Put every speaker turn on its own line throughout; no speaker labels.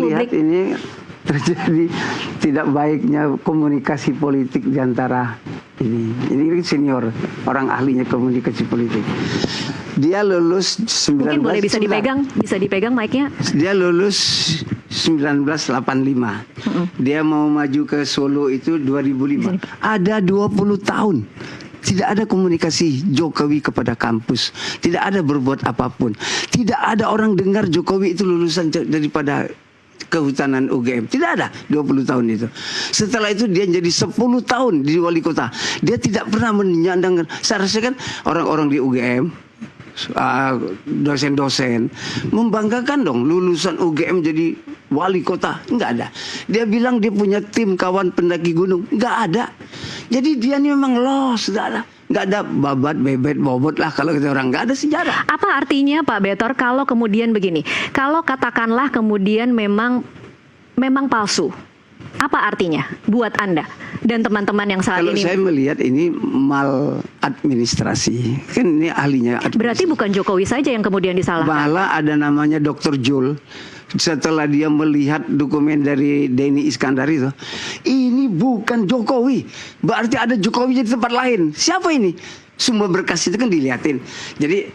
melihat
publik.
ini terjadi tidak baiknya komunikasi politik di antara ini. Ini senior, orang ahlinya komunikasi politik. Dia lulus 19...
Mungkin boleh bisa dipegang mic-nya.
Dia lulus 1985. Dia mau maju ke Solo itu 2005. Ada 20 tahun. Tidak ada komunikasi Jokowi kepada kampus. Tidak ada berbuat apapun. Tidak ada orang dengar Jokowi itu lulusan daripada kehutanan UGM. Tidak ada 20 tahun itu. Setelah itu dia jadi 10 tahun di wali kota. Dia tidak pernah menyandang. Saya rasa kan orang-orang di UGM, dosen-dosen membanggakan dong lulusan UGM jadi wali kota. Enggak ada. Dia bilang dia punya tim kawan pendaki gunung. Enggak ada. Jadi dia ini memang lost. Enggak ada babat, bebet, bobot lah kalau kita orang. Enggak ada sejarah.
Apa artinya Pak Betor kalau kemudian begini? Kalau katakanlah kemudian memang palsu. Apa artinya buat Anda dan teman-teman yang saat
kalau
ini?
Kalau saya melihat ini maladministrasi. Kan ini ahlinya administrasi.
Berarti bukan Jokowi saja yang kemudian disalahkan.
Malah ada namanya Dr. Jul. Setelah dia melihat dokumen dari Denny Iskandar itu, ini bukan Jokowi. Berarti ada Jokowi di tempat lain. Siapa ini? Semua berkas itu kan dilihatin. Jadi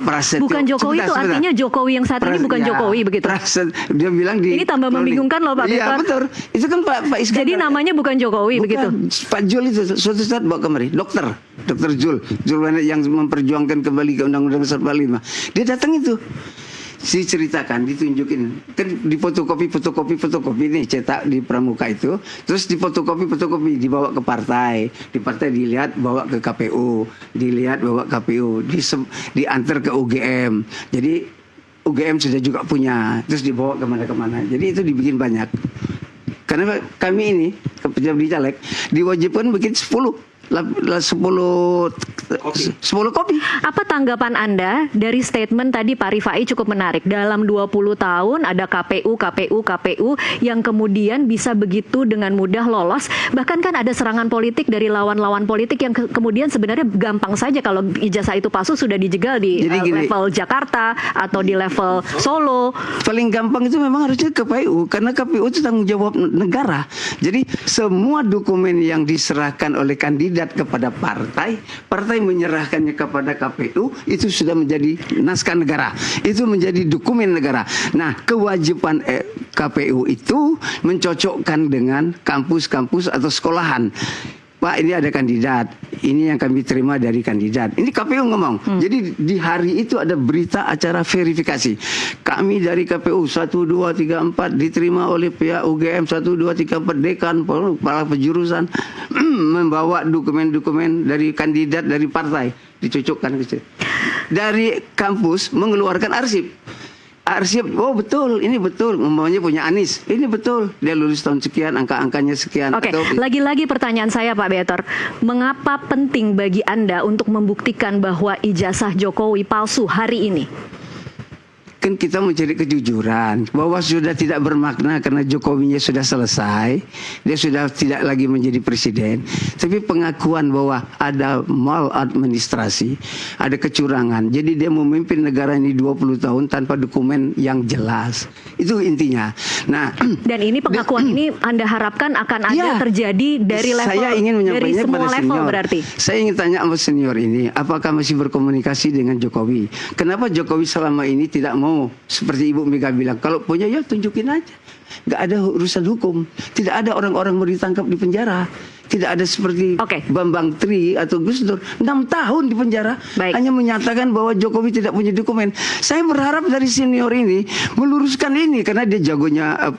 Prasetyo,
bukan Jokowi itu artinya Jokowi yang saat ini bukan Jokowi begitu.
Dia bilang
ini tambah membingungkan loh Pak Betor.
Iya betul. Itu kan Pak Iskandar.
Jadi namanya bukan Jokowi begitu.
Pak Jul itu suatu saat bawa kemari. Dr. Jul yang memperjuangkan kembali ke Undang-Undang 45. Dia datang itu. Diceritakan, ditunjukin, kan di fotokopi nih cetak di pramuka itu, terus di fotokopi dibawa ke partai, di partai dilihat bawa ke KPU, diantar ke UGM, jadi UGM sudah juga punya, terus dibawa kemana-kemana, jadi itu dibikin banyak, karena kami ini pejabat di caleg diwajibkan bikin 10 kopi. Apa
tanggapan Anda dari statement tadi Pak Rifai cukup menarik. Dalam 20 tahun ada KPU yang kemudian bisa begitu dengan mudah lolos. Bahkan kan ada serangan politik dari lawan-lawan politik yang kemudian sebenarnya gampang saja kalau ijazah itu palsu sudah dijegal di level Jakarta atau di level Solo.
Paling gampang itu memang harusnya KPU karena KPU itu tanggung jawab negara. Jadi semua dokumen yang diserahkan oleh kandidat kepada partai menyerahkannya kepada KPU, itu sudah menjadi naskah negara, itu menjadi dokumen negara. Nah, kewajiban KPU itu mencocokkan dengan kampus-kampus atau sekolahan. Pak, ini ada kandidat, ini yang kami terima dari kandidat. Ini KPU ngomong. Jadi di hari itu ada berita acara verifikasi. Kami dari KPU 1, 2, 3, 4 diterima oleh pihak UGM 1, 2, 3, 4 dekan, kepala penjurusan membawa dokumen-dokumen dari kandidat dari partai dicocokkan ke situ. Dari kampus mengeluarkan arsip, oh betul, ini betul, umpamanya punya Anies, ini betul, dia lulus tahun sekian, angka-angkanya sekian.
Oke, lagi-lagi pertanyaan saya Pak Betor, mengapa penting bagi Anda untuk membuktikan bahwa ijazah Jokowi palsu hari ini?
Kan kita mencari kejujuran bahwa sudah tidak bermakna karena Jokowinya sudah selesai, dia sudah tidak lagi menjadi presiden, tapi pengakuan bahwa ada maladministrasi, ada kecurangan, jadi dia memimpin negara ini 20 tahun tanpa dokumen yang jelas, itu intinya. Nah, dan
ini pengakuan ini Anda harapkan akan ada terjadi dari level,
saya ingin menyampaikannya
dari semua
kepada
level
senior.
Berarti
saya ingin tanya sama senior ini, apakah masih berkomunikasi dengan Jokowi? Kenapa Jokowi selama ini tidak mau seperti Ibu Mega bilang, kalau punya ya tunjukin aja. Nggak ada urusan hukum. Tidak ada orang-orang mau ditangkap di penjara. Tidak ada seperti Bambang Tri atau Gus Dur 6 tahun di penjara. Hanya menyatakan bahwa Jokowi tidak punya dokumen. Saya berharap dari senior ini meluruskan ini karena dia jagonya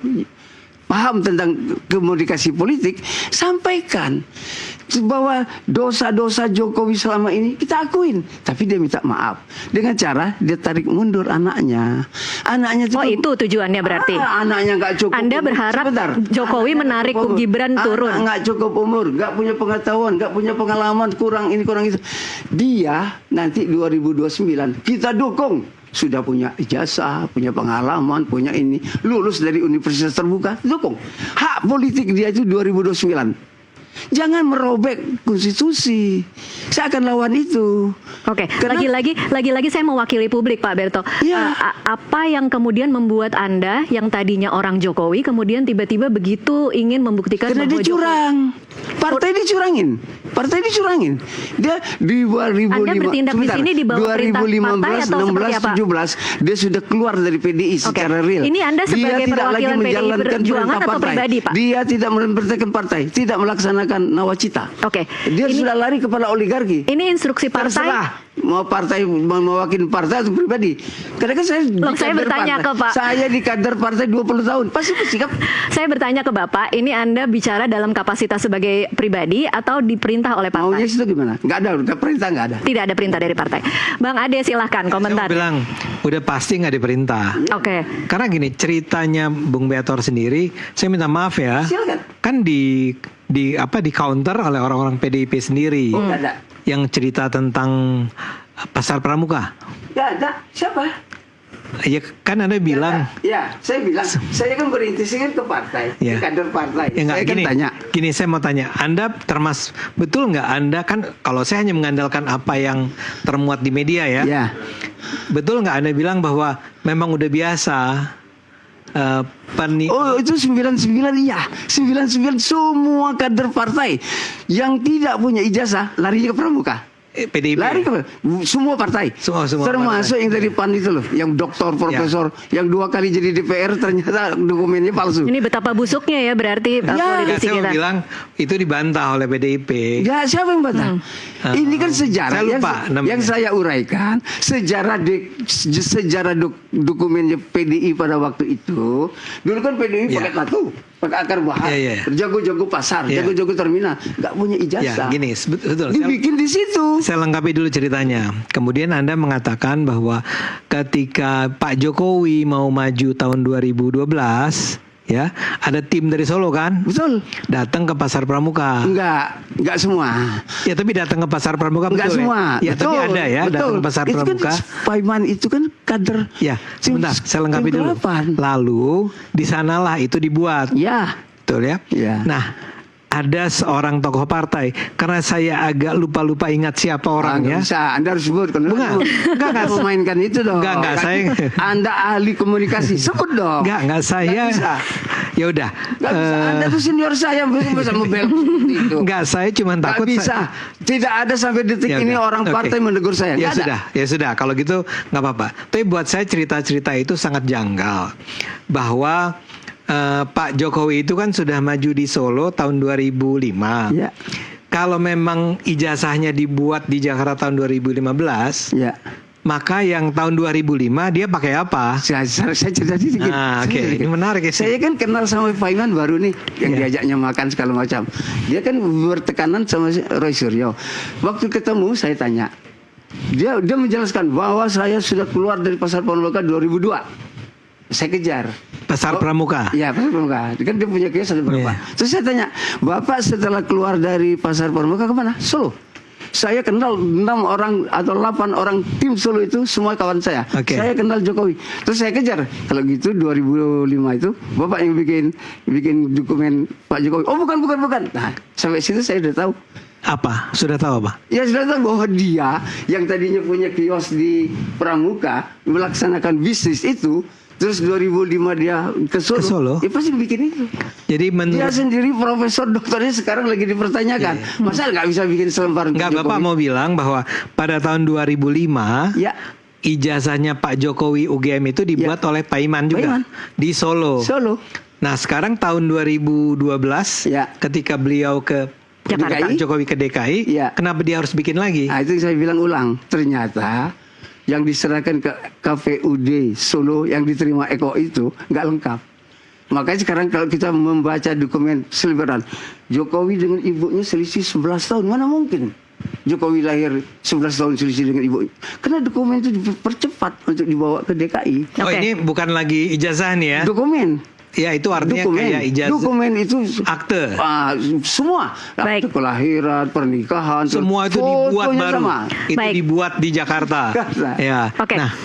paham tentang komunikasi politik. Sampaikan bahwa dosa-dosa Jokowi selama ini kita akuin, tapi dia minta maaf dengan cara dia tarik mundur anaknya.
Itu tujuannya berarti.
Anaknya nggak cukup.
Anda berharap Jokowi menarik Gibran turun.
Nggak cukup umur, nggak punya pengetahuan, nggak punya pengalaman, kurang ini kurang itu. Dia nanti 2029 kita dukung. Sudah punya ijazah, punya pengalaman, punya ini, lulus dari universitas terbuka, dukung. Hak politik dia itu 2029. Jangan merobek konstitusi. Saya akan lawan itu.
Oke,
Karena-
lagi-lagi saya mewakili publik, Pak Berto.
Iya.
Apa yang kemudian membuat Anda yang tadinya orang Jokowi kemudian tiba-tiba begitu ingin membuktikan
Karena
bahwa
dia curang. Partai dicurangin. Dia di 2005,
Anda bertindak di sini di bawah perintah partai atau seperti apa?
17 dia sudah keluar dari PDI secara real.
Ini Anda sebagai
dia tidak lagi
perwakilan PDI
menjalankan
Perjuangan
perintah
atau
partai.
pribadi, Pak?
Dia tidak memperintahkan partai, tidak melaksanakan nawacita.
Oke.
Dia
Ini-
sudah lari kepala oligarki.
Ini instruksi partai.
Terserah mau partai mau mewakili partai atau pribadi. Karena kan saya
Loh,
di
saya
kader
bertanya
partai.
ke Pak.
Saya di kader partai 20 tahun. Pasti bersikap.
Saya bertanya ke Bapak, ini Anda bicara dalam kapasitas sebagai pribadi atau diperintah oleh
Maunya
partai?
itu gimana? Nggak ada, udah perintah nggak ada.
Tidak ada perintah dari partai. Bang Ade silahkan komentar.
Saya bilang udah pasti nggak diperintah.
Oke.
Karena gini ceritanya Bung Beator sendiri, saya minta maaf ya,
Silakan.
kan di counter oleh orang-orang PDIP sendiri,
Oh, nggak ada.
yang cerita tentang pasar pramuka.
Nggak ada. Siapa?
Ya kan Anda bilang,
Ya, saya bilang, saya kan berintisik kan ke partai,
Ya.
ke kader partai.
ya nggak
Saya kan
gini,
tanya.
gini saya mau tanya, Anda betul nggak Anda kan kalau saya hanya mengandalkan apa yang termuat di media ya,
Ya.
betul nggak Anda bilang bahwa memang udah biasa
Oh, itu 99 iya. 99 semua kader partai yang tidak punya ijazah lari ke pramuka.
PDIP.
Lari ke semua partai.
Semua
termasuk
partai.
yang dari PAN itu loh, yang doktor, profesor, yang 2 kali jadi DPR ternyata dokumennya palsu.
Ini betapa busuknya ya berarti
Ya.
Nggak,
politisi
saya mau
kita.
bilang itu dibantah oleh PDIP.
Ya, siapa yang bantah? Ini kan sejarah
Saya lupa namanya.
yang saya uraikan, sejarah dokumennya PDI pada waktu itu. Dulu kan PDI
Ya.
pakai tato, pakai akar bahar,
Ya, ya.
jago-jago pasar,
Ya.
jago-jago terminal, nggak punya
Ya,
ijazah.
gini, betul.
Dibikin di situ.
Saya lengkapi dulu ceritanya. Kemudian Anda mengatakan bahwa ketika Pak Jokowi mau maju tahun 2012, ya, ada tim dari Solo kan,
Betul.
datang ke pasar pramuka.
Enggak semua.
Ya, tapi datang ke pasar pramuka
Enggak
betul
semua.
ya. Ya, tapi ada ya datang ke pasar
itu
pramuka.
Kan, Paiman itu kan kader.
Ya, sebentar, saya lengkapi
tim
dulu.
8.
Lalu di sanalah itu dibuat.
Ya.
Betul ya?
Ya.
Nah, ada seorang tokoh partai, karena saya agak lupa ingat siapa orangnya.
Nggak bisa, Anda harus sebut. Enggak
Enggak.
memainkan itu dong.
Enggak, saya-
Anda ahli komunikasi, sebut dong.
Enggak saya.
Nggak bisa.
Ya udah.
Nggak bisa. Anda tuh senior saya, bisa membela seperti itu.
Enggak, saya cuma
Nggak
takut.
bisa. Tidak ada sampai detik
Ya
ini
udah,
orang
oke.
partai menegur saya.
Ya
Nggak ada.
sudah. Kalau gitu nggak apa-apa. Tapi buat saya cerita-cerita itu sangat janggal, bahwa Pak Jokowi itu kan sudah maju di Solo tahun 2005.
Ya.
Kalau memang ijazahnya dibuat di Jakarta tahun 2015,
Ya.
maka yang tahun 2005 dia pakai apa?
Saya cerita sedikit.
Ah, oke. Ini menarik ya.
Saya kan kenal sama Paiman baru nih, yang
Ya.
diajaknya makan segala macam. Dia kan bertekanan sama Roy Suryo. Waktu ketemu saya tanya, dia menjelaskan bahwa saya sudah keluar dari pasar pramuka 2002. Saya kejar.
Pasar pramuka.
Iya, pasar pramuka. Kan dia punya kios ada berapa.
Iya.
Terus saya tanya, Bapak setelah keluar dari pasar pramuka kemana? Solo. Saya kenal 6 orang atau 8 orang tim Solo itu semua kawan saya.
Oke.
Saya kenal Jokowi. Terus saya kejar. Kalau gitu 2005 itu Bapak yang bikin dokumen Pak Jokowi. Oh, bukan. Nah, sampai situ saya udah tahu.
Apa? Sudah tahu apa?
Ya sudah tahu bahwa dia yang tadinya punya kios di Pramuka melaksanakan bisnis itu. Terus 2005 dia ke Solo.
Ke Solo?
Ya pasti bikin itu.
Jadi
Dia
menurut
sendiri profesor dokternya sekarang lagi dipertanyakan. Masa nggak bisa bikin selembar
Enggak,
untuk
Bapak
Jokowi?
mau bilang bahwa pada tahun 2005
Ya,
ijazahnya Pak Jokowi UGM itu dibuat oleh Pak Iman juga
Iman.
di Solo.
Solo.
Nah, sekarang tahun 2012
Ya.
ketika beliau ke
Jakarta.
Pak Jokowi ke DKI,
Ya.
kenapa dia harus bikin lagi?
Nah, itu saya bilang ulang. Ternyata yang diserahkan ke KPUD Solo yang diterima Eko itu nggak lengkap. Makanya sekarang kalau kita membaca dokumen seliweran, Jokowi dengan ibunya selisih 11 tahun. Mana mungkin Jokowi lahir 11 tahun selisih dengan ibunya? Karena dokumen itu dipercepat untuk dibawa ke DKI.
Oh,
Oke.
ini bukan lagi ijazah nih ya?
Dokumen.
Ya, itu artinya kayak ijazah.
Dokumen itu
Akte.
semua.
Baik.
Akte kelahiran, pernikahan,
Semua itu
fotonya
dibuat baru.
sama.
Itu
Baik.
dibuat di Jakarta.
Jakarta.
Ya.
Oke.
Nah,